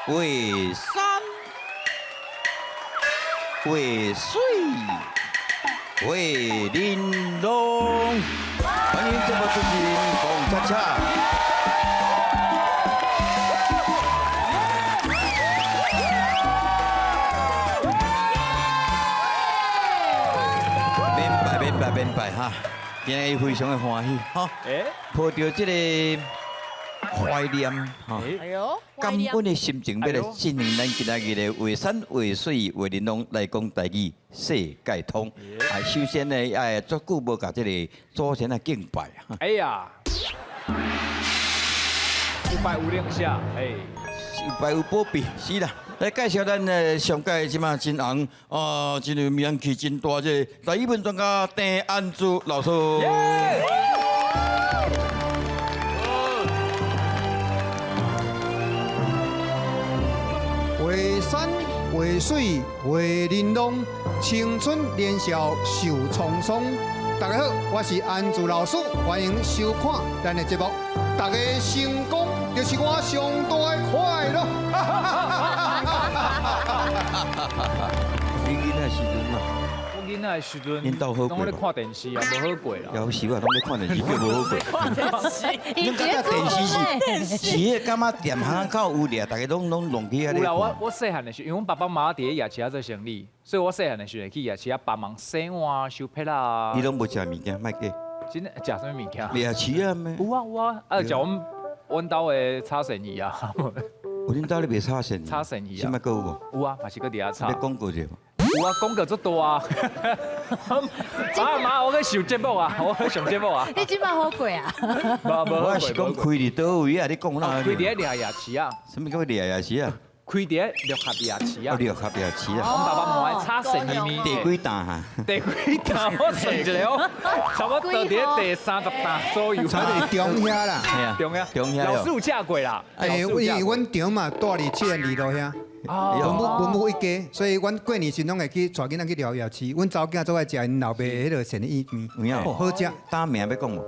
为山，为水，为玲珑。欢迎这么主持人龚恰恰。免拜哈，今日非常的欢喜哈，抱着这个怀念哈，感恩的心情，要来进行咱今日的为山为水为玲珑来讲台语世界通。啊，首先呢，足久无甲这个祖先来敬拜哈。哎呀，有拜有两下，有拜有保庇，是啦。来介绍咱的上届即马真红真有名气真大这第一本专家邓安珠老师。为山为水为玲珑，青春年少受沧桑。大家好，我是安珠老师，欢迎收看咱的节目。大家成功就是我上大的快乐。你囡仔时阵嘛，我囡仔时阵，恁兜好过拢咧看电视啊，无好过啦。有时我拢咧看电视，叫无好过。恁感觉电视是迄个感觉店行较有咧，大家拢弄起啊咧。有啦，我细汉的时候，因为阮爸爸妈妈伫咧夜市做生意，所以我细汉的时候会去夜市帮忙洗碗、收皮啦。你拢无食物件，莫假。真的食什么物件？夜市啊咩？有啊，叫阮兜的炒生意啊。有恁兜咧卖炒生意？炒生意啊。什么购无？有啊，嘛是搁伫遐炒。你广告者无？有啊，广告足多啊！妈，我去上节目啊，我去上节目啊。你今晚好贵啊？我是讲开伫倒位啊？你讲哪？开伫咧掠夜市啊。什么叫掠夜市啊？开伫咧六合夜市啊。六合夜市啊。阮爸爸妈妈炒生意面。第几担哈？第几担？我算一下哦，差不多伫咧第30担左右。差不多中遐啦。系啊，中遐老师有嫁过啦。因为阮场嘛住伫702路遐。文武一家，所以阮过年时拢会去带囡仔去聊夜市。阮查某囝做爱食因老爸迄个鳝鱼面，好食。打名要讲无？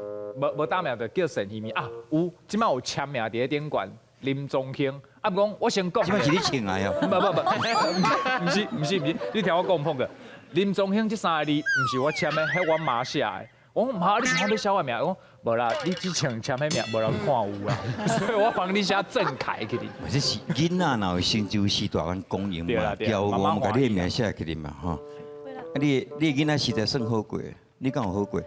无打名就叫鳝鱼面啊。有，即摆有签名伫咧顶馆，林宗兴。啊，不讲我先讲。即摆是你请来哦。不是，你听我讲碰个。林宗兴这3个字，不是我签的，迄我妈写的。我讲妈，你是看你写我名？我讲无啦，你只签迄名，无人看有啦。所以我帮你写郑凯去哩。这是囡仔若有成就时大阮公营嘛，骄傲我甲你的名写去哩嘛吼。你囡仔时代算好过，你敢有好过？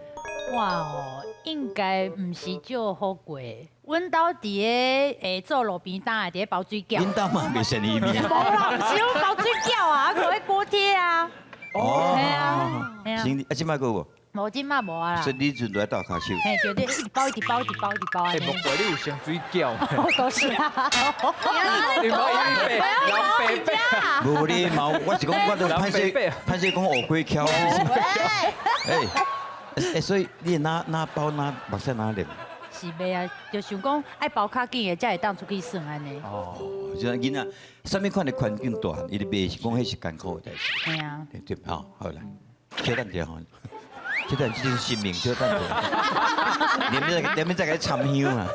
哇哦，应该唔是少好过。阮兜伫个做路边摊的，伫咧包水饺。恁兜嘛袂生意面。无啦，唔是阮包水饺啊，佮迄锅贴啊。哦。系啊，系啊。啊，即摆过无？无即马无啊啦。所以你阵在倒骹手。嘿，就你一直包安尼。莫怪你有生水饺。都是啊。你冇人白。无礼貌，我是讲我都歹势讲乌龟翘。所以你哪包哪目屎哪练？是袂啊，就想讲爱包较紧的，才会当出去耍安尼。哦，就囡仔，什么款的环境大，伊就袂是讲迄是艰苦的代志。系啊。对，好啦，稍等者吼，这段就是新名，稍等者。你们再给参香啊。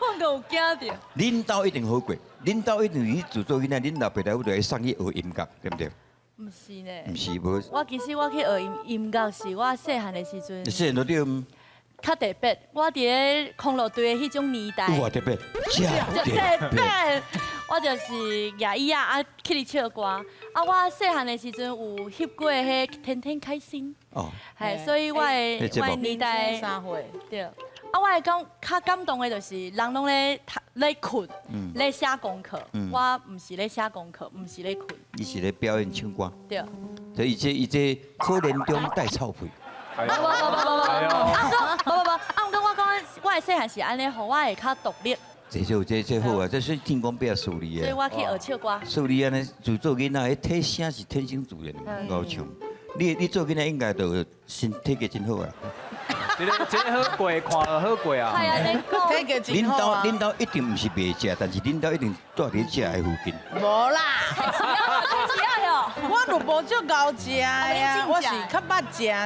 我有惊着。恁兜一定好过，恁兜一定去自做囡仔，恁老爸老母就会送去学音乐，对不对？唔是呢，唔是无。我其实我去学音乐是我细汉的时阵。你细汉都对。较特别，我伫咧康乐队的迄种年代。哇，特别，特别。我就是牙医啊，去哩唱歌。啊，我细汉的时阵有翕过迄《天天开心》。哦。系，所以我的年代。对。啊，我会讲较感动的就是，人拢咧困，咧写功课。我唔是咧写功课，唔是咧困。伊是咧表演唱歌。对。所以伊这可怜中带臭屁。不，啊，我讲，我的细汉是安尼，互我会较独立。这好啊，这是天公伯树立的。所以我去学唱歌。树立安尼，自做囡仔，迄体声是天生自然的，够唱。你做囡仔应该都身体格真好啊。这好过，看了好过啊。系啊，你讲。体格真好啊。恁兜一定唔是袂食，但是恁兜一定住伫食的附近。无啦。我都无足够食呀，我是较捌食尔。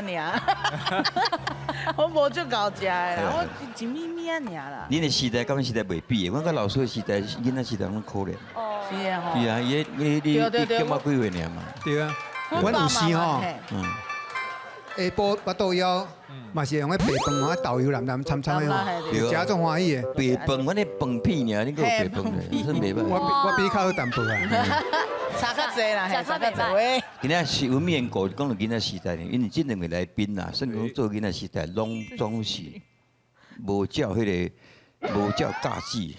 我无足够食的啦，我一咪咪啊尔啦。恁的时代跟阮时代袂比的，阮甲老师的时代，囡仔时代拢可怜。哦，是啊吼。是啊，你今嘛几岁尔嘛？对啊，阮有时吼，嗯，下晡巴肚枵，嘛是用个白饭啊豆油蓝蓝掺掺的吼，食种欢喜的。白饭，阮的饭片尔，你个白饭咧，真袂歹。我比较好淡薄啊。差较济啦，差较济喂。今仔是有面讲到囡仔时代呢，因为这两个来宾啊，算讲做囡仔时代，拢总是无照迄个。无照假期，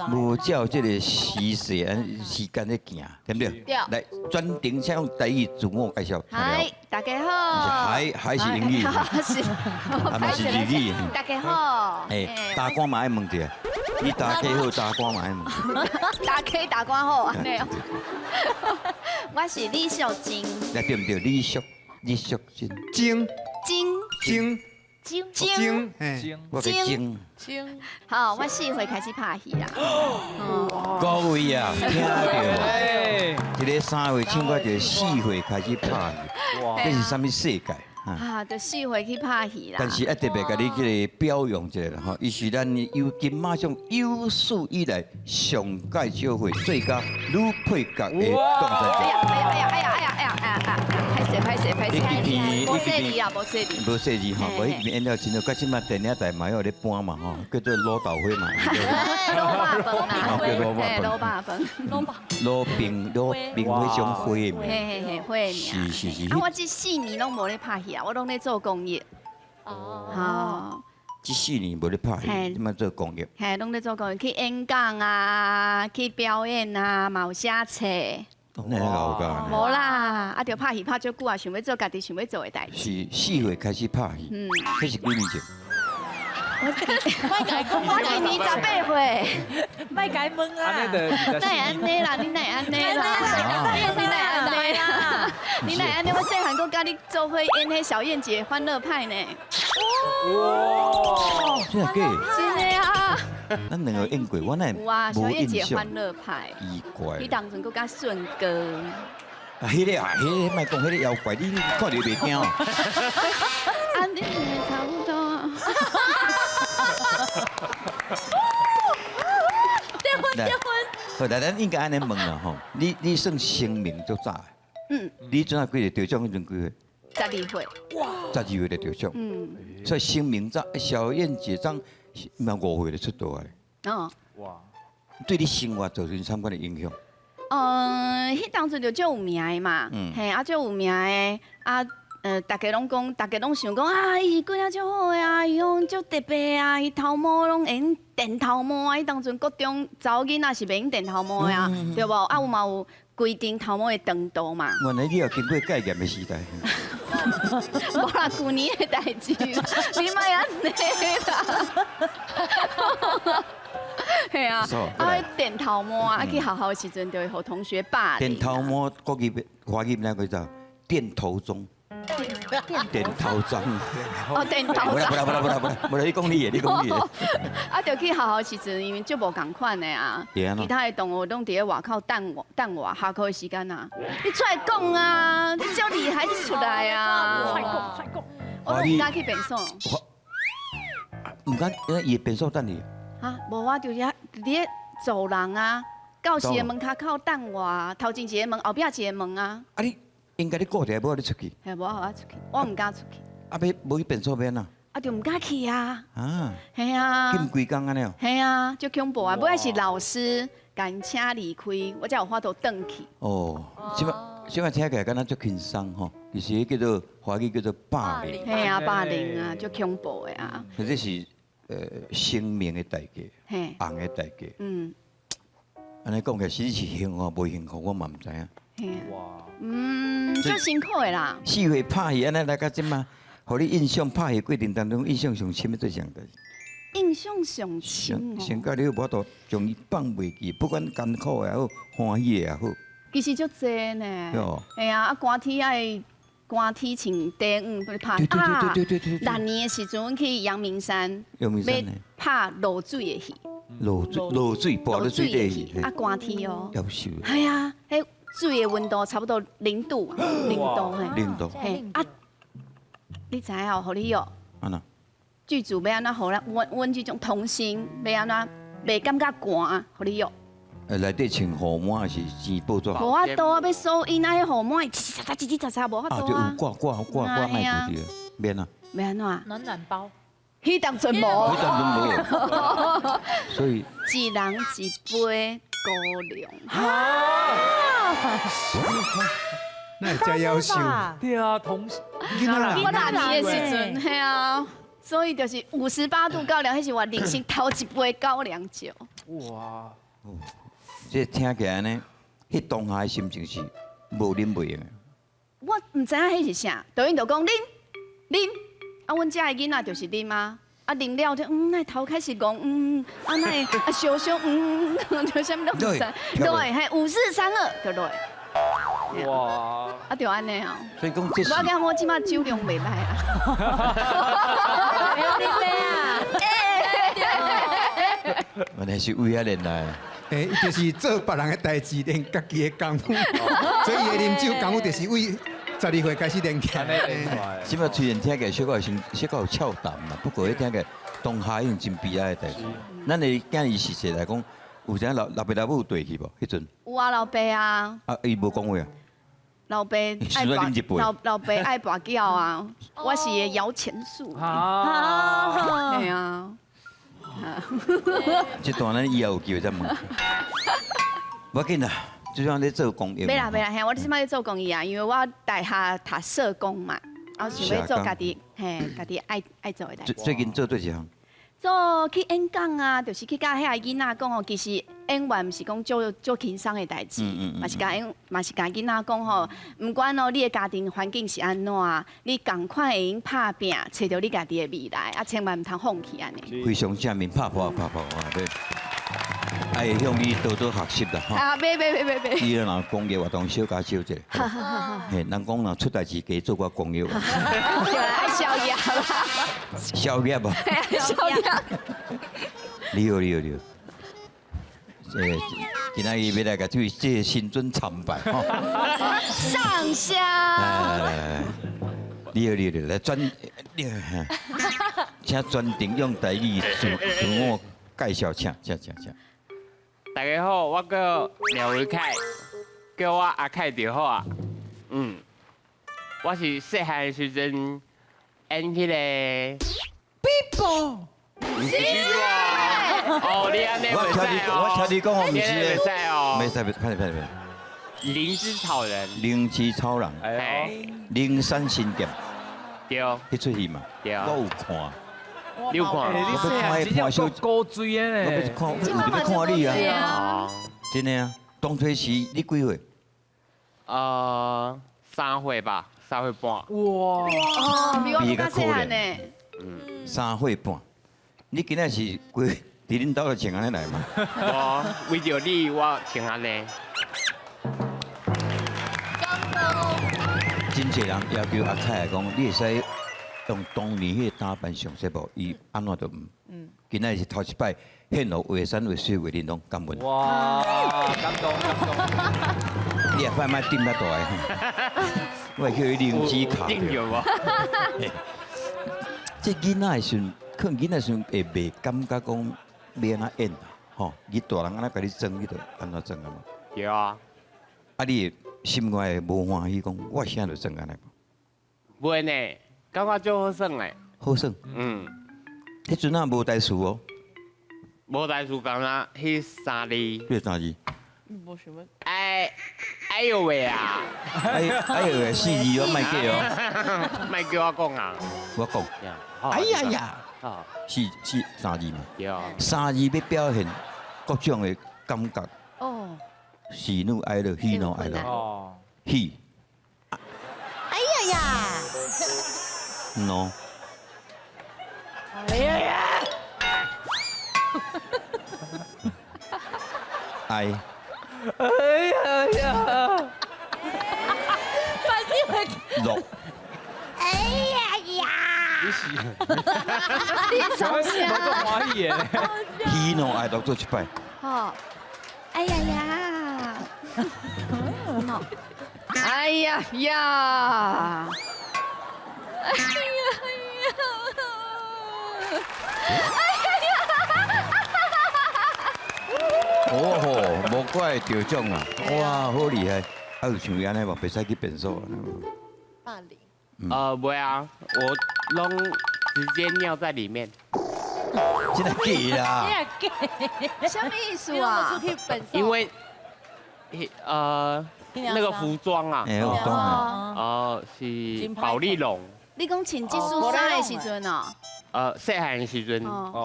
无照这个时间在行，对不对？对。来，专程先用台语自我介绍。嗨，大家好。还是英语？是。啊，嘛是日语。大家好。打官嘛爱问者，你打家好，打官嘛爱问。打官好，安尼哦。我是李秀晶。来对唔对？李秀晶。晶。晶。我叫晶。好，我4岁开始拍戏啦。各位啊，听到？一个3岁，请我就4岁开始拍戏，这是什么世界？啊，就4岁去拍戏啦。但是特别甲你这个表扬一下啦，吼，伊是咱有金马奖有史以来上届少岁最佳女配角的当选者。拍摄，无细字啊，无细字吼，无迄边演了真多，甲即马电影台嘛有咧播嘛吼，叫做卤豆花嘛。卤冰花种花的名。花的名。是。啊，我这4年拢无咧拍戏啊，我拢咧做公益。哦。这4年无咧拍戏，即马做公益。嘿，拢咧做公益，去演讲啊，去表演啊，嘛有写册。那老噶。无啦，啊，着拍戏拍足久啊，想要做家己想要做的代志。是4岁开始拍戏，这是几年前？我今年18岁，莫改问啊！哪会安尼啦？你哪会安尼啦？你哪会安尼？我细汉佫甲你做伙演迄小燕姐欢乐派呢。哇！真的假？真的啊！咱两个演过，我那有啊，小燕姐欢乐派。奇怪。你当阵佫甲顺哥。啊，迄个莫讲，迄个妖怪，你看到袂惊哦？啊，你差不多。结婚。好，来，咱应该安尼问啦吼。你算声名足早的。你阵啊几个得奖？迄阵几岁？12岁。哇！12岁就得奖。所以声名早，小燕姐长嘛5岁就出道的。哦。哇！对你生活造成什么款的影响？迄当阵就足有名的嘛，嘿，足有名的啊。大家拢讲，大家拢想讲啊，伊几啊足好个啊，伊拢足特别啊，伊头毛拢会用电头毛啊，伊当阵国中查某囡仔是袂用电头毛啊，对无？啊有嘛有规定头毛的长度嘛。原来你也经过戒严的时代。无啦，去年的代志啦，你莫安尼啦。系啊，电头毛啊，去学校的时阵就会互同学霸凌。电头毛国语华语哪个叫电头钟？电头章。哦，电头章。不啦，你讲你的，你讲你的。啊，就去学校的时阵，因为足无共款的啊，其他的同学拢伫咧外口等我下课的时间啊，你出来讲啊，你足厉害，你出来啊。出讲。我都唔敢去便所。唔敢，伊便所等你。啊，无我就是咧走廊啊，教室的门口口等我，头前一个门，后壁一个门啊。啊你应该你顾者，无你出去。系无互我出去，我唔敢出去。啊，要去便所免啊？啊，就唔敢去啊。啊。系啊。禁规工安尼哦。系啊，足恐怖啊！尾是老师甲因请离开，我才有法度转去。哦。即摆听起来敢若足轻松吼，其实叫做华语叫做霸凌。系啊，霸凌啊，足恐怖的啊。这是。生命的代价，红的代价。安尼讲起来，是幸福无幸福，我嘛唔知影。哇。足辛苦的啦。4岁拍戏，安尼来到即嘛，互你印象拍戏过程当中，印象上深的对象代志。印象上深。先甲你有法度将伊放袂记，不管艰苦的也好，欢喜的也好。其实足济呢。哎呀，啊寒天爱。寒天穿短裤去拍啊！历年的时阵，阮去阳明山，要拍落水的戏。落水，泼落水的戏。啊，寒天哦。夭寿。系啊，迄水的温度差不多0度，0度嘿。0度。嘿啊，你知影哦，互你哦，安那？剧组要安怎互咱阮这种童星要安怎袂感觉寒，互你用。内底穿号码还是钱报纸？无法度啊，要收音啊，迄号码叽叽喳喳无法就度啊。有挂麦克的，免啊。要安怎？暖暖包。迄当阵无。迄当中无，所以一人一杯高粱。那真夭寿。对啊，同我大年的时阵，系啊，所以就是58度高粱，迄是我人生头一杯高粱酒。哇！这听起来呢，迄当下的心情是无啉袂用的。我唔知影迄是啥，导演就讲啉，啊，阮遮的囡仔就是啉啊，啊啉了就那头开始讲啊那啊烧烧就啥物都唔知，对，系5、4、3、2就落。哇！啊，就安尼啊。所以讲这是。我讲我即马酒量袂歹啊。没有你杯啊！原来是为遐练来。伊就是做别人的代志，练家己的功夫，所以伊的啉酒功夫就是为12岁开始练起来。即摆虽然听起来小可有俏谈嘛，不过迄听起来当下已经真悲哀的代志。咱的建议是说来讲，有啥老爸老母有对去无？迄阵。有啊，老爸啊。啊，伊无讲话啊。老爸爱老爸爱跋筊啊，我是摇钱树。啊，对啊。这段咱以后有机会再问。无要紧啦，就像咧做公益。袂啦，嘿，我即摆咧做公益啊，因为我大学读社工嘛，啊想要做家己爱做的代志。最近做对一项？做去演讲啊，就是去甲遐囡仔讲哦，其实演员毋是讲做轻松的代志，嘛是甲囡仔讲吼，毋管哦你的家庭环境是安怎，你共款会用拍拼，找到你家己的未来，啊千万毋通放弃安尼。非常正面，拍对，爱向你多多学习啦吼。啊，别，伊若公益活动小加少者，嘿，人讲若出代志加做个公益。爱宵夜啦。宵夜吧。宵夜。你好。今仔日要来甲注意这新尊参拜吼。上香。来，你好，来专，请专程用台语自我介绍，请。大家好，我叫廖维凯，叫我阿凯就好啊。我是细汉的时阵演迄个。People。不是哦，你安尼袂使哦。我听你讲哦，不是袂使哦。袂使，快。灵芝草人。灵芝草人。哎。灵山新店。对。迄出戏嘛。对。我有看。你有看？你细汉真高追的呢。我要看你啊。真的啊，当初时你几岁？3岁吧，3岁半。哇！哦，比我较细汉呢。3岁半。你今仔是规伫恁兜就穿安尼来嘛？无，为着你我穿安尼。真侪人要求阿凯来讲，你会使用当年迄个打扮上色无？伊安怎都唔。今仔是头一摆献互华山为水为恁拢感恩。哇！感动。你也快卖顶得大个，我叫伊灵芝卡。顶着无？这囡仔时阵。可能囡仔时会袂感觉讲要安怎演啊，吼！你大人安怎甲你装，你就安怎装啊嘛。对啊。啊，你心外无欢喜讲，我现在就装安尼。袂呢，感觉足好耍嘞。好耍。迄阵啊无台词哦。无台词讲啊，迄3字。迄3字。无想要。哎呦喂啊！哎呦喂，4字哦，莫记哦。莫叫我讲啊。我讲。哎呀呀！3字嘛。对啊。 3字要表现各种的感觉。哦。喜怒哀乐，喜怒哀乐。哦。喜。哎呀呀！ no。哎呀呀！哀。哎呀呀！乐。哎呀呀！你是？你从啥？我做欢喜的。喜怒哀乐做一摆。好。哎呀呀！哎呀呀！哎呀呀！哦吼，无怪得奖啊！哇，好厉害！啊，有像安尼嘛，袂使去变数。霸凌。不会啊，我弄直接尿在里面。真的假啦？什么意思啊？因为那个服装啊，哎，我懂了。是保丽龙。你讲穿这束衫的时阵哦？细汉的时阵，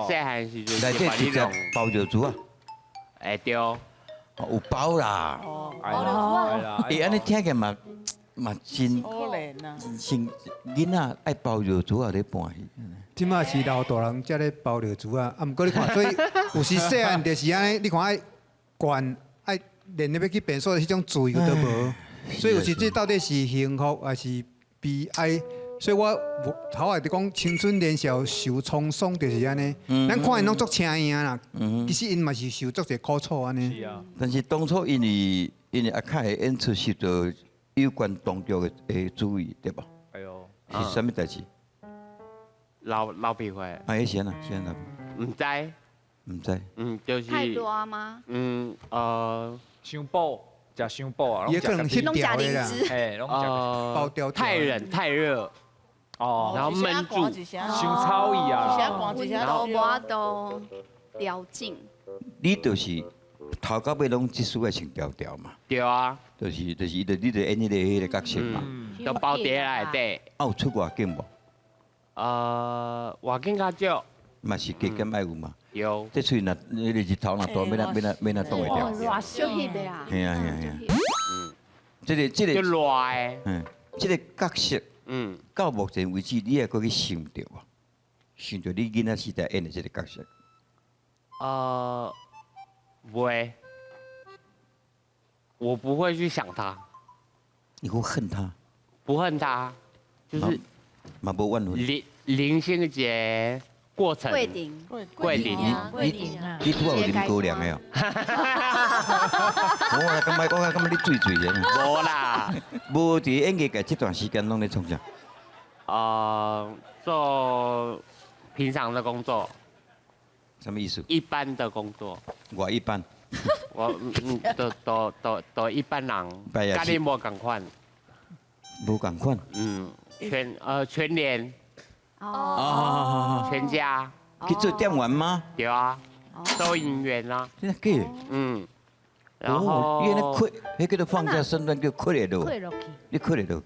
细汉的时阵内是保丽底直接龙。包尿珠啊？哎对。有包啦。係啦。伊安尼听起嘛真可憐啊！真囡仔爱包尿珠也咧搬去。即马是老大人才咧包尿珠啊，毋过你看，所以有时细汉就是安尼，你看爱管爱练要去变数的迄种注意都无，所以有时这到底是幸福还是悲哀？所以我头下就讲青春年少受沧桑就是安尼，咱看因拢足青赢啦，其实因嘛是受足者苦楚安尼。是啊。但是当初因为阿凯的演出受到有关当局的注意，对吧？哎呦，是什么代志？老皮会。啊，迄先啦，先啦，唔知。唔知。就是太多吗？伤补，食伤补啊，也可能拢翕掉的啦，哎，拢食。包掉太冷太热，哦，然后闷住，伤草意啊。温度无都了紧。你就是头到尾拢即输爱穿条条嘛？对啊，就是你就演迄个角色嘛。都包碟来底。啊，有出外景无？外景较少。嘛是加减爱有嘛？有。这喙若那个日头若大，要哪冻会掉？热小翕的啦。系啊系啊系啊。这个就热的。这个角色，到目前为止，你也搁去想到啊？想到你囡仔时代演的这个角色？不会，我不会去想他。你会恨他？不恨他，就是嘛无怨恨。林心杰过程。桂林。你拄有啉高粱的哦？我感觉你醉醉的。无啦。无伫演艺界这段时间拢咧创啥？做平常的工作。什么意思？一般的工作。我一般。我都一般人。家里无共款。无共款。全联。全家。去做店员吗？对啊。收银员啊。真的假？然后。因为那亏，那叫做放假身段叫亏得落。你亏得落。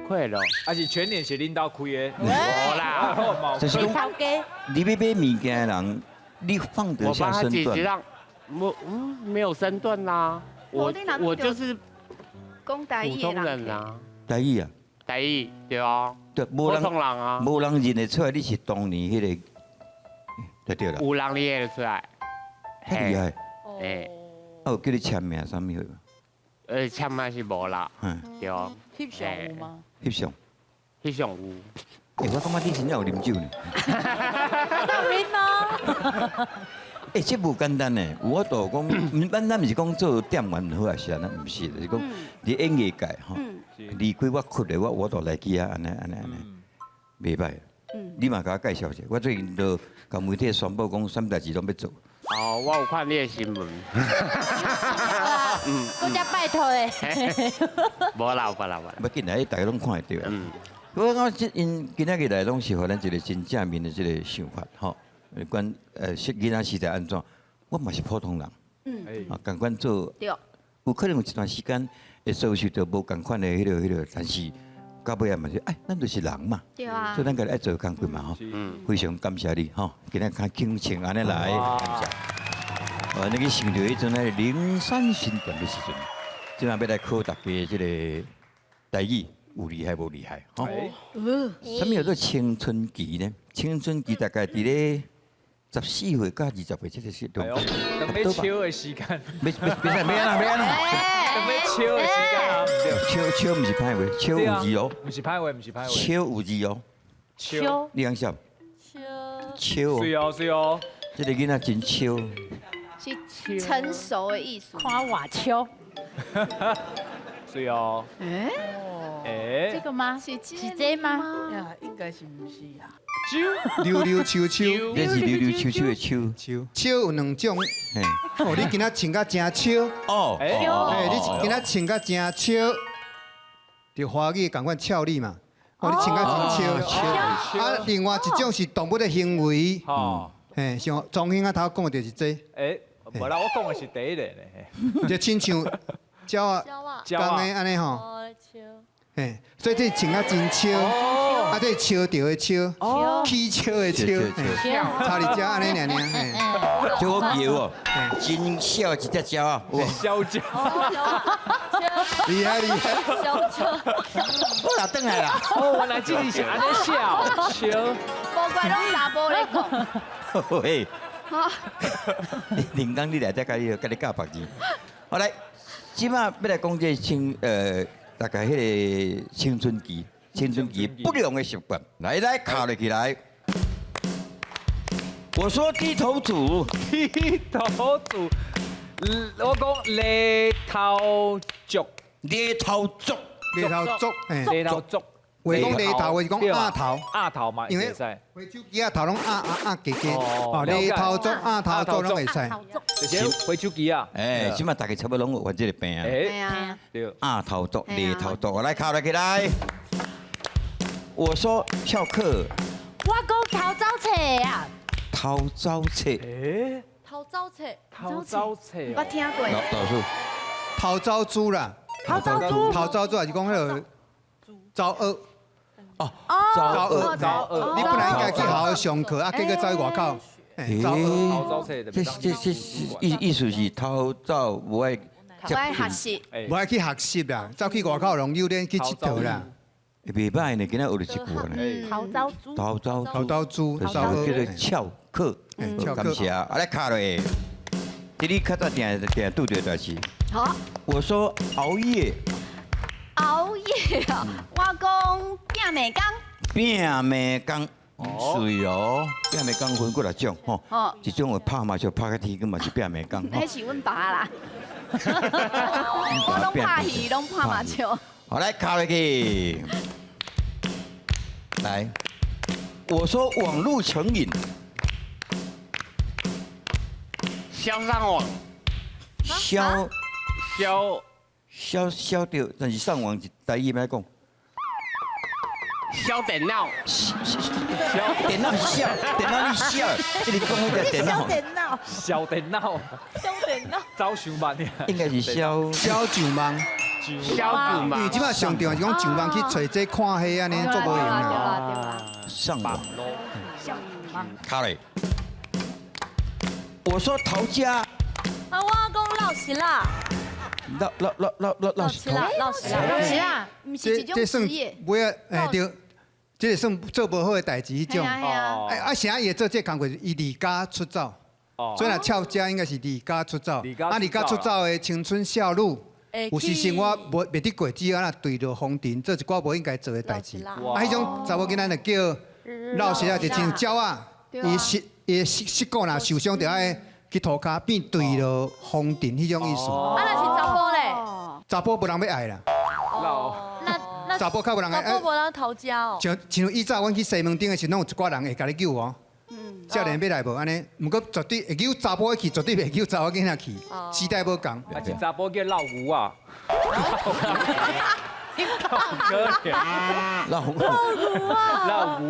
亏了。还是全年是领导开的。无啦。就是讲，你要买物件的人，你放得下身段。没有身段啦。我就是普通人啊。台语啊。台语对啊。对，普通人啊。无人认得出来你是当年迄个，就对了。有人认得出来。太厉害。哎。啊，有叫你签名啥物货？签名是无啦。对啊。翕相有吗？翕相有。我感觉你真正有啉酒呢。当然咯。这无简单呢。我都讲，咱毋是讲做店员好还是安尼，毋是，就是讲伫演艺界吼，离开我窟的我都来去啊，安尼，袂歹。你嘛甲我介绍一下，我最近都甲媒体宣布讲，什么代志拢要做。我有看你的新闻。我才拜托的。无啦。要紧来，大家拢看会到。我讲因今仔日来拢是互咱一个真正面的这个想法，吼。关囡仔时代安怎？我嘛是普通人。共款做。对。有可能有一段时间会遭受到无共款的迄个，但是到尾也嘛是，咱就是人嘛。对啊。所以咱家己爱做工作嘛，吼。非常感谢你，吼。今仔较轻情安尼来，感谢。你去想到迄阵咧灵山新店的时阵，即下要来考大家即个台语有厉害无厉害？吼。什么叫做青春期呢？青春期大概伫咧14岁到20岁，这个是对。等要笑的时间。别安啦。等要笑的时间啊！笑唔是歹话，笑有字哦。唔是歹话。笑有字哦。笑。你讲笑？笑。是哦。这个囡仔真笑。是成熟的意思。夸我秋。是哦。这个吗？是这吗？呀，应该是不是呀？溜溜秋秋，这是溜溜秋秋的秋。秋有2种，嘿，哦，你今仔穿甲真秋，哦，你今仔穿甲真秋，就华语共款俏丽嘛。哦，你穿甲真秋，啊，另外一种是动物的行为，哦，嘿，像中兴啊头讲的就是这，无啦，我讲的是第一个咧。就亲像鸟啊，鸟讲的安尼吼，哦，笑。嘿，所以这穿甲真秋，啊，这秋着的秋，起秋的秋，差你遮安尼尔，嘿。就我摇哦，真小一只鸟啊，哇，小鸟。厉害厉害，我哪转来啦？哦，原来这里是安尼笑，无怪拢查甫咧讲。喂，林刚你来再甲你教别字。好来，即马要来讲这大概迄个青春期不良的习惯，来考了起来。我说低头族，我讲犁头族，犁头族，嘿，犁头族。话讲犁头，是讲鸭头，鸭头嘛，因为花手机啊头拢鸭鸡鸡，哦，犁头族、鸭头族拢会使。就是花手机啊，即马大家差不多拢有患这个病啊。对啊，对。鸭头族、犁头族，我来考了起来。我说翘课，我讲头早册啊，头早册，头早册，头早册，我听过。老师，头早猪啦，头早猪还是讲迄个早二。早二，你本来应该去好好上课，啊，结果走去外口。头早册，这意思是头早无爱不爱学习，无爱去学习啦，走去外口浪溜连去佚佗啦。袂歹呢，今仔学了一句呢。头早猪，头早猪，就是叫做翘课。感谢啊，来卡落。你较早定拄着代志。好。我说熬夜。熬夜啊！我讲拼暝工。拼暝工，是哦，拼暝工分几六种吼。一种有拍麻将拍到天光嘛是拼暝工。迄是阮爸啦。我拢拍戏，拢拍麻将。好，来卡落去。来，我说网络成瘾。消上网。消掉，但是上网台语咩讲？消电脑。电脑是消，电脑你消，这里讲那个电脑。小电脑。走上班呀。应该是消上网。因为即摆上场是讲上网去找这看戏安尼做无用啦。上网。卡嘞。我说逃家。啊，我讲老实啦。老实啦，唔是一种职业。不要对，这个算做不好的代志迄种。啥也做这工作，伊离家出走。所以若翘家应该是离家出走。离家出走的青春少女，有时生活袂得过，只要对着风尘，做一寡无应该做的代志。迄种查某囡仔就叫老实啊，就像鸟啊，伊膝骨若受伤，就爱。去涂骹变对了风尘迄种意思。啊，那是查甫嘞。查甫无人要爱啦。那查甫较无人爱。查甫无人头家哦。像以早阮去西门町的时，拢有一寡人会甲你救哦。少年要来无安尼？毋过绝对会救查甫去，绝对袂救查某囡仔去。时代无共。啊，是查甫叫老吴啊。老吴。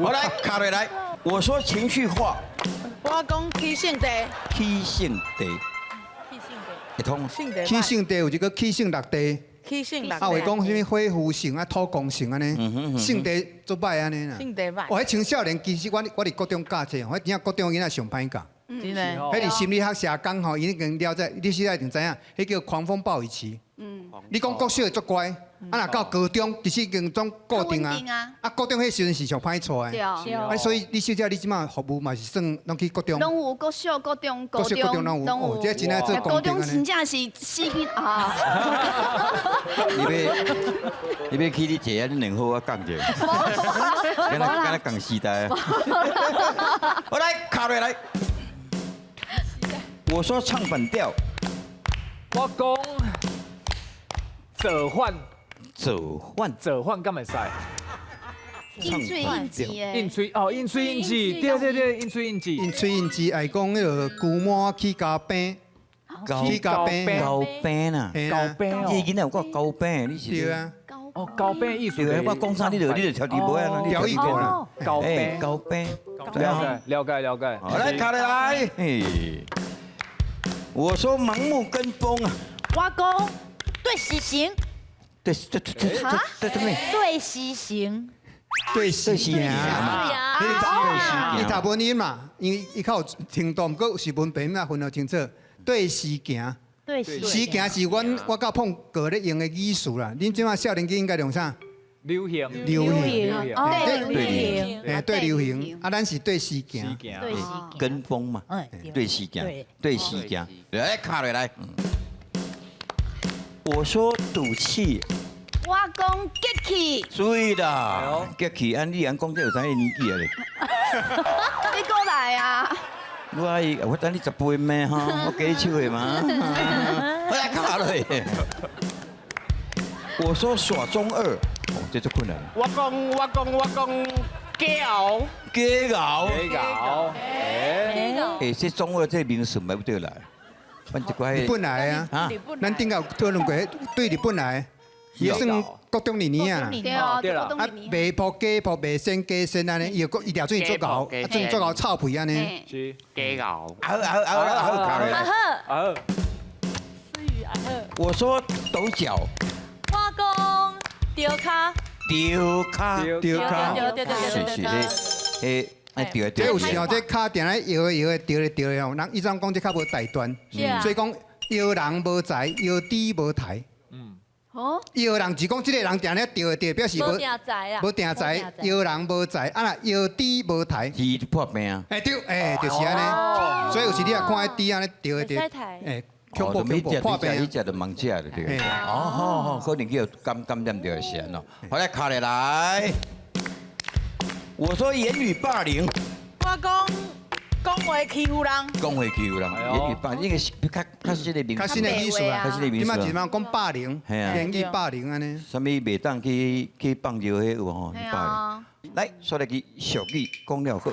我来卡落来，我说情绪化。我讲起性地，会通。起性地有一个起性落地，起性落地。啊，会讲什么恢复性啊、土公性安尼，性地做歹安尼啦。性地歹。哦，迄青少年其实我伫国中教这，迄真正国中囡仔上歹教。真诶。迄是心理学社工吼，伊已经了解，你现在一定知影，迄叫狂风暴雨期。你讲国小会足乖，啊，若到高中其实已经总固定啊。啊，高中迄时阵是上歹错的。啊，所以你小姐你即马服务嘛是算拢去高中。拢有国小、高中、高中拢有。哦，这真爱做高中真正是死去啊！你要去你坐啊，你两好我讲者。敢若讲时代。我来卡落来。我说唱反调。我讲。折换敢会使？应水应季的。应吹哦，应吹应季，对，应吹应季。因吹因之爱讲迄个舅妈去加冰，去加冰，高饼呐，高饼哦，这囡仔有讲高饼，你是对啊，哦，高饼艺术对啊，我讲啥你就调题目啊，调一过啦。高哎，饼，高饼，了解。好，来卡来，嘿，我说盲目跟风啊，我讲对死刑，对咩？对死刑，对死行嘛。伊读文言嘛，因为伊较有听懂，佮是文凭嘛分得清楚。对时行，对死时行是我甲碰过咧用的语术啦。恁即马少年机应该用啥？流行，流行，对哎，对流行，啊，咱是对时行。对死刑，跟风嘛，对时行，对时行，来卡落来。我说赌气，我讲激气，对啦，激气，安你讲这有啥年纪啊咧？你过来啊！我等你10倍咩哈？我给你手的嘛。我来卡落去。我说耍中二，哦，这就困难了。我讲假熬，哎，这中二这名词买不对来。反正怪日本来啊，啊，咱顶下讨论过，对日本来，也算各种年龄啊。对啊，对啦啊，卖破假破，卖身假身安尼，伊又一条转做搞，啊，转做搞臭皮安尼。是，假熬。好，卡落来。好，思雨啊呵，我说抖脚，我讲丢卡，丢卡，对，嘿，哎对这有时候这骹定咧摇的调的哦，人伊怎讲这较无大端，所以讲摇人无才，摇猪无台。哦，摇人是讲这个人定咧调的表示无定在啊，无定才，摇人无才，啊啦摇猪无台。是破病啊。哎对，哎就是安尼，所以有时你也看迄猪安尼调的调，哎恐怖破病。你食就盲食就对。哦，好，可能叫感染到先咯。好来卡来。我说言语霸凌，我讲话欺负人，讲话欺负人，言语霸凌，这个是较新的名词，较新的艺术啊，较新的名词你嘛啊。是嘛讲霸凌，言语霸凌安尼。什么袂当去放尿迄有吼？系霸啊，凌。来，说来句俗语讲了好。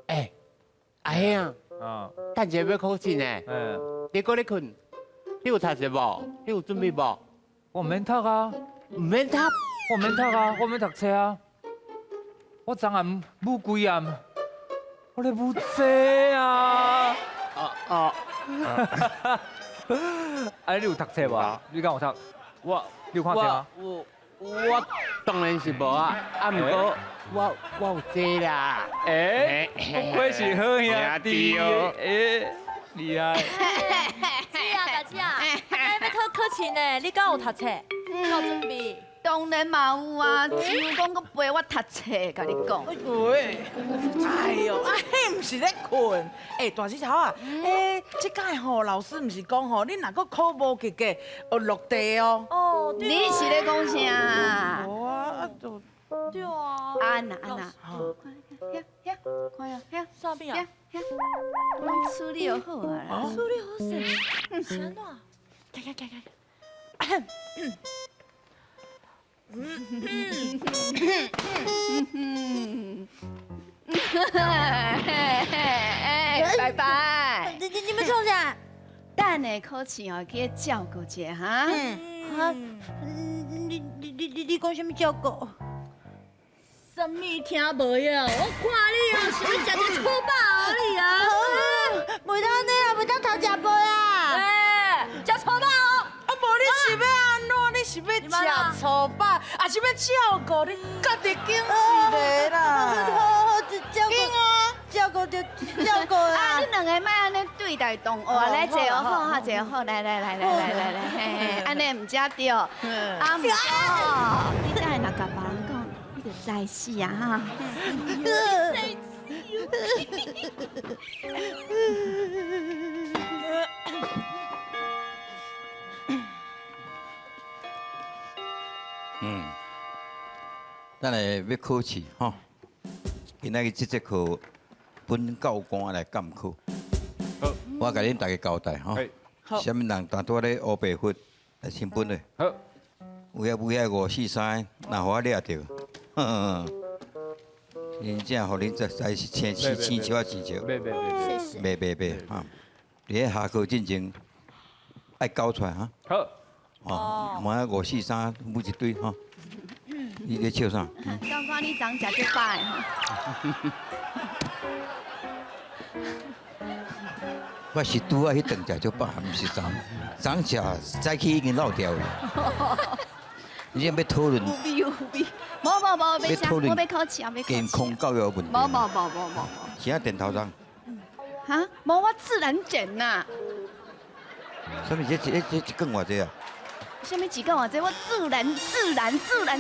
哎，阿兄，啊，等一下要考试呢，你搁咧困？你有读册无？你有准备无？我免读啊，唔免读。我免读册啊。我昨暗舞几暗，我咧舞册啊。哦，哎，你有读册无？你敢有读？你有看册吗？我当然是无啊，啊，不过我有这啦。哎，不愧是好兄弟哦，哎，厉害。姐啊，大姐啊，哎，要考试呢，你敢有读册？有准备？当然嘛有啊，只有讲佮陪我读册，甲你讲。喂，哎呦，啊，迄毋是咧困，大石头啊，即届吼老师毋是讲吼，你若佮考无及格，要落地哦。哦，你是咧讲啥？无啊，对啊。安娜，遐，看呀，遐，啥物啊？我处理好啊啦。处理好势，是安怎？看。拜拜。你们冲啥？等下考试哦，去照顾一下哈。你讲什么照顾？什么听无呀？我看你哦，是要食只粗饱而已啊！袂当你啊，袂当偷食饭啊！哎，食粗饱哦！啊，无你是要安怎？你是要食粗饱，还是要照顾你家己经济的啦？好，照顾啊，你两个莫安尼对待同学，来坐好哈，坐好，来，嘿，安尼唔食着，啊唔好，你等下若甲别人讲，你就知死啊哈。咱来要考试吼。今仔日这节课本教官来监考。好，我甲恁大家交代吼。好。什么人单多咧乌白粉来成本咧？好，有遐543，若互我掠着，真正互恁在是青笑啊青笑。袂哈！伫遐下课进前爱交出来哈。好。哦，买543每一堆哈。你咧笑啥？教官，你昨食就饱的吼。我是拄啊，迄顿食足饱，毋是昨食早起已经漏掉了。你要讨论？有味，无，别想，我要考试啊，要考试。健康教育问题。无。现在电头上。哈？无，我自然卷呐。什么？这更偌济啊？什么几个我这我自然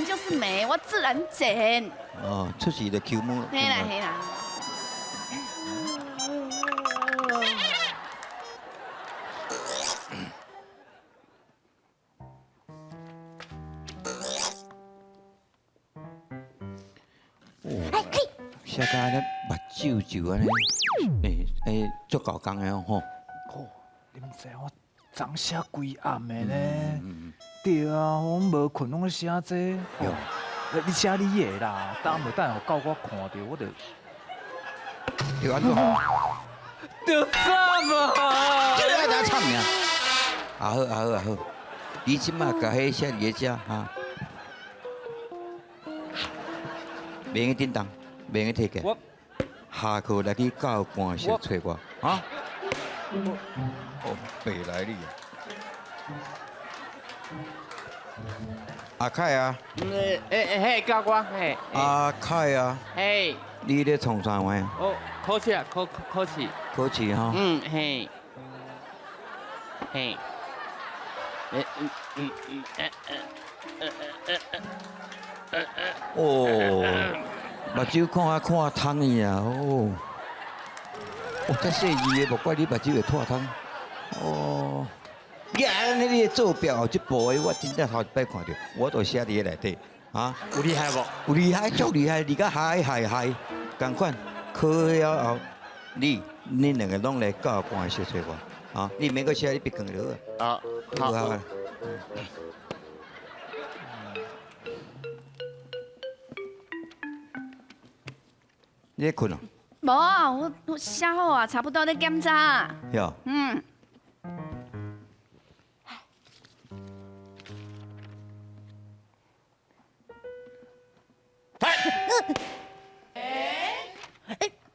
就是美，我自然卷。哦，出事就 Q 母。嘿啦。写甲安尼目睭就安尼，足够工的吼。哦，你毋知我昨写规暗的呢。对啊，我无困，拢咧写这。哦，你写你的啦，等无等互教我看到，我就。就安怎？就惨啊！这爱咋惨呀？啊好，你即马甲迄写你的遮哈，免去叮当，免去摕起。下课来去教官室找我，哈？哦，白来你。阿凯啊！嘿，教官，嘿。阿凯啊！嘿。你咧创啥玩意？哦，考试啊，考试。考试哈？嘿。哦，目睭看通去啊！哦，这细字的，无怪你目睭会脱通。哦，安尼你做表后一步的，我真正头一摆看到，我都写伫内底。啊，有厉害无？有厉害，足厉害，而家嗨，同款考了后，恁两个拢来教官室找我。啊，你免阁写，你别讲了。啊，好。你在困啊？无啊，我写好啊，差不多咧检查。哟。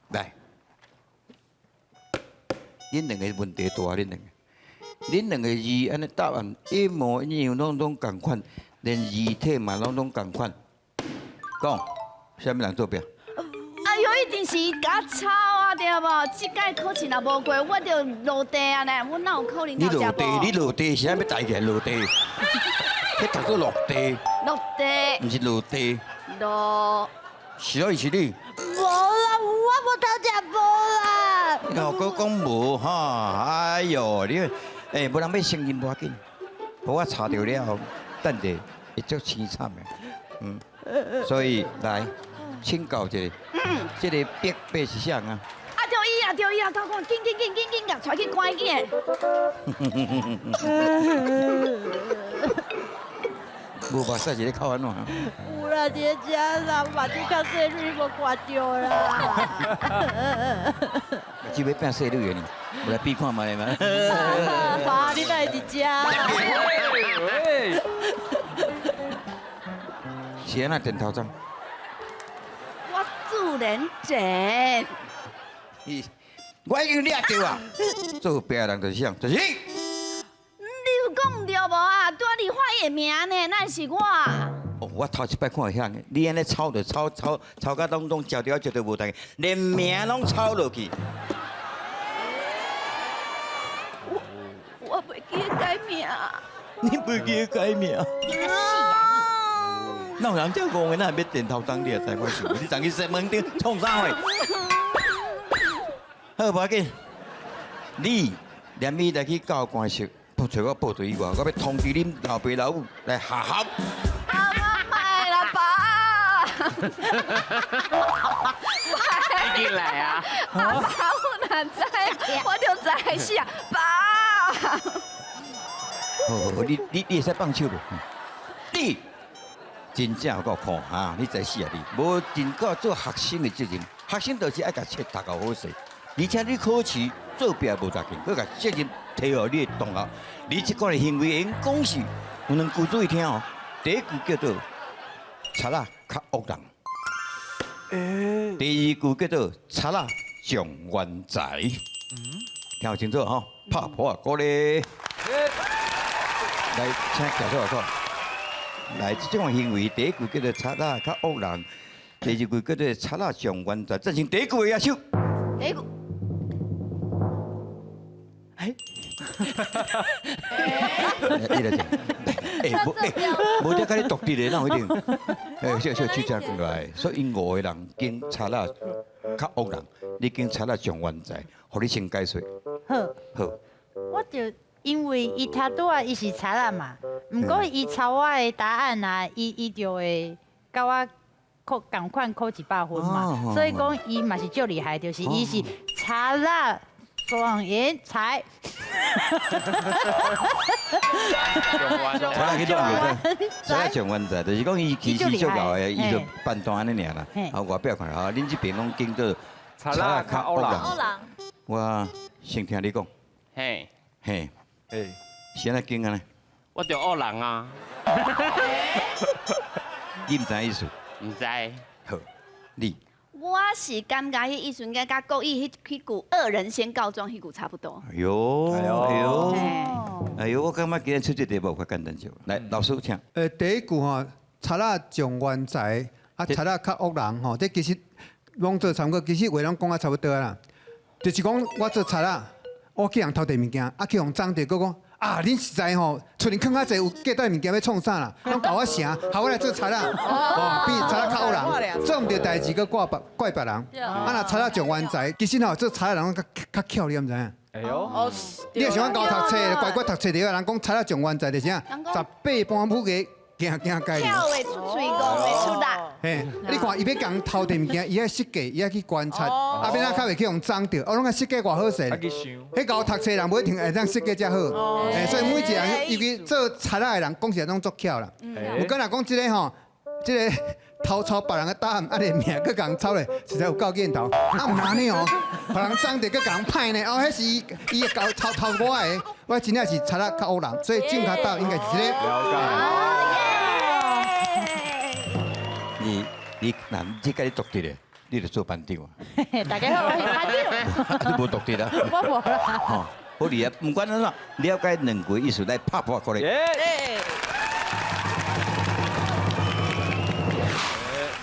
来，恁两个问题大，恁两个字安尼答案一模一样，拢共款，连字体嘛拢共款。讲，啥物人做表？哎呦，一定是甲抄啊，对无？即届考试若无过，我就落地啊呢，我哪有可能你落地，是安要带起来落地？迄读做落地。落地。毋是落地。落。是你。无啦，我无偷食无啦。你何讲无哈？哎呦，你无人要承认无要紧，我查到了，等下会足凄惨的。所以来请教一下，这个壁板是啥啊？对伊啊，教官，紧甲带去关紧。无目屎是咧哭安怎？有啦，爹家啦，目睭较细蕊无看到啦。只要变细蕊呢，我来比看嘛咧嘛。爸，你哪会伫遮？是安那电头章？我自然卷。我已经掠着啊！做别人就是啥，就是你。你有讲唔对无啊？拄仔你发伊的名呢，那是我。哦，我头一摆看遐个，你安尼抄就抄到拢焦掉绝对无代，连名拢抄落去。我袂记改名。你袂记改名？哪有人这讲的？哪要电头章你也知我想，你昨去西门町创啥货？好，无要紧，你连伊来去教官室，找我报队以外，我要通知恁老爸老母来下校。啊，莫卖啦，爸！已经来啊！阿爸我哪知，我就知是啊，爸。好，你会使放手无？你真正够看哈，你知死啊你！无尽到做学生的责任，学生就是爱甲册读到好势，而且你考试做弊无要紧，佮甲责任摕互你的同学。你即款的行为，因讲是有两句注意听哦。第一句叫做贼仔较恶人，第二句叫做贼仔上冤财。听有清楚吼，拍破啊，鼓励。来，请调出来看。来，这种行为，第一句叫做贼仔较恶人，第二句叫做贼仔上冤财。进行第一句的野手。第一句。你来讲，无得甲你独立的，哪有一定？小举只过来，所以因5个人经贼仔较恶人，你经贼仔上冤财，互你先解说。好，我就因为伊听拄啊，伊是贼仔嘛，毋过伊抄我的答案啊，伊就会甲我共款考100分嘛，所以讲伊嘛是足厉害，就是伊是贼仔。双眼财，我来去弄个，咱来上冤财，就是讲伊其实足够的，伊就办单安尼尔啦。啊，外表看啊，恁这边拢经做查拉较恶人。我先听你讲，嘿，嘿，是安尼经安尼？我就恶人啊，你唔知意思？唔知。好，你。我是感觉迄意思应该甲国语迄句恶人先告状迄句差不多。哎呦，哎呦，我感觉今日出这题目较简单少。来，老师请。第一句吼，贼仔上冤财，啊，贼仔较恶人吼，这其实拢做差不多，其实话拢讲啊差不多啦。就是讲我做贼仔，我去人偷摕物件，啊去互张着，佮讲啊，恁实在吼，厝里囥较济有隔袋物件要创啥啦？拢搞我成，害我来做贼仔，比贼仔较恶人，做毋着代志佮怪别人。啊，若贼仔上冤财，其实吼做贼仔人较巧，你毋知影？哎呦，你若想教读册，乖乖读册着，人讲贼仔上冤财就是啥？18般武艺。行行解。跳会出嘴，讲会出力。嘿，你看伊要讲偷摕物件，伊爱设计，伊爱去观察，啊，变仔较袂去用脏着，哦，拢爱设计偌好势。啊去想。迄教读册人不一定会当设计遮好，所以每一个人，尤其做贼仔的人，讲起来拢足巧啦。有敢若讲即个吼，即个偷抄别人的答案，啊，连命佮共抄咧，实在有够瘾头。啊，毋安尼哦，别人脏着佮共歹呢，哦，迄是伊教抄我的，我真正是贼仔较恶人，所以正确答案应该是这个。了解。你嗱，即个你独立咧，你就做班长啊。大家好，我是班长。你无独立啊？我无啦。吼，好厉害！唔管安怎，了解两句意思来拍破过来。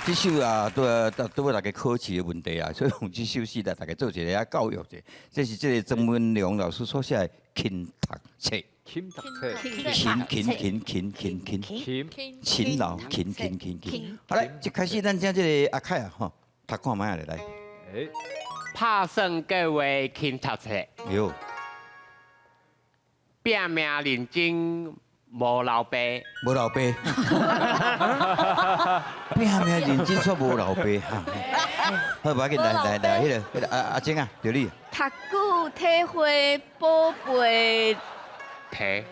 这首啊，都要大家考试的问题啊，所以用这首诗来大家做一个教育者。这是这个曾文良老师所写的《勤读册》。勤读册，勤劳，勤。好来，就开始咱请这个阿凯啊，吼，读看卖来。拍算各位勤读册，哟，拼命认真无老爸，无老爸，拼命认真说无老爸哈。好，把紧来，迄个阿晶啊，就你。读久体会宝贝。提，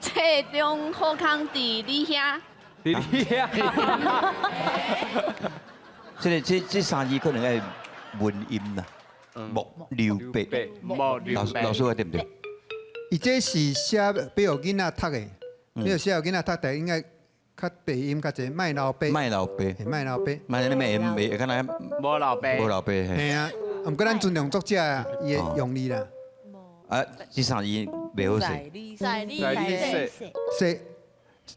册中好康伫你遐。这三字可能爱文音啦，木留白。老师对不对？伊这是写俾互囡仔读的，你要写互囡仔读，应该较白音较济，卖老爸。卖老爸。卖你咩袂？敢若无老爸。无老爸。系啊。毋过咱尊重作者啊，伊的用意啦。啊，这三字袂好势。说，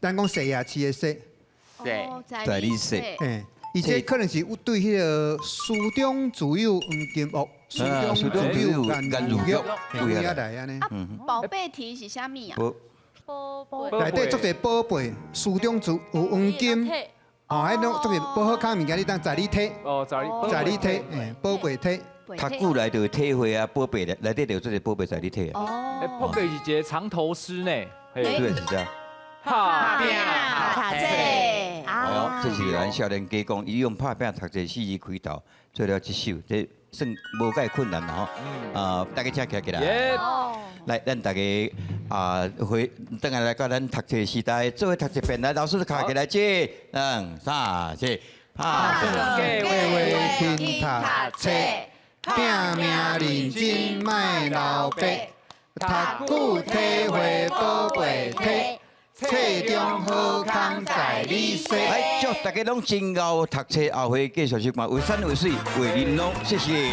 咱讲说啊，饲的说。在你说。嘿，伊这可能是对迄个书中自有黄金屋，书中自有颜如玉，对啊来安尼。宝贝题是啥物啊？宝贝。内底做者宝贝，书中自有黄金。哦，迄种做者宝好康物件，你当在你体。哦，在你体，宝贝体。读久来就体会啊，宝贝内底就做者宝贝在你体啊。宝贝是一个藏头诗呢。对，是这样。拍拼读册。哦，这是咱少年家讲，伊用拍拼读册4字开头，做了这首，这算无介困难啦吼。大家请起来。来，咱大家等下来到咱读册时代，做伙读册篇来，老师卡起来1、2、3、4，拍拼。各位听读册，拼命认真莫流白，读久体会宝贝体。册中好康在你身。来，祝大家拢真熬读册，后会继续收看，为山为水为玲珑，谢谢。